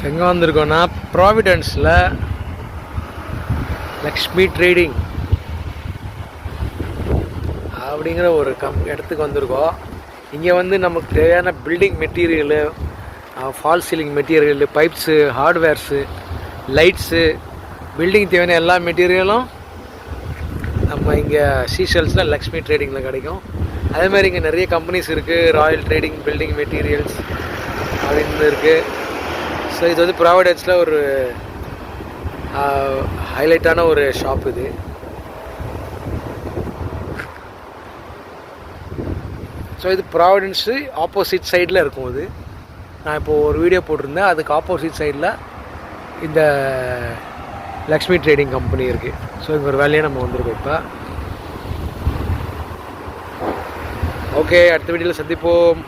எங்கே வந்திருக்கோன்னா ப்ராவிடன்ஸில் லக்ஷ்மி ட்ரேடிங் அப்படிங்கிற ஒரு இடத்துக்கு வந்திருக்கோம். இங்கே வந்து நமக்கு தேவையான building material, fall ceiling material, pipes, hardwares, lights, building தேவையான எல்லா மெட்டீரியலும் நம்ம இங்கே சீஷல்ஸில் லக்ஷ்மி ட்ரேடிங்கில் கிடைக்கும். அதேமாதிரி இங்கே நிறைய கம்பெனிஸ் இருக்குது. ராயல் ட்ரேடிங் பில்டிங் மெட்டீரியல்ஸ் அப்படின்னு இருக்குது. ஸோ இது வந்து ப்ராவிடன்ஸில் ஒரு ஹைலைட்டான ஒரு ஷாப் இது. ஸோ இது ப்ராவிடன்ஸு ஆப்போசிட் சைடில் இருக்கும். இது நான் இப்போது ஒரு வீடியோ போட்டிருந்தேன். அதுக்கு ஆப்போசிட் சைடில் இந்த லக்ஷ்மி ட்ரேடிங் கம்பெனி இருக்குது. ஸோ இங்கே ஒரு வேலையை நம்ம வந்திருக்கோம் இப்போ. ஓகே, அடுத்த வீடியோவில் சந்திப்போம்.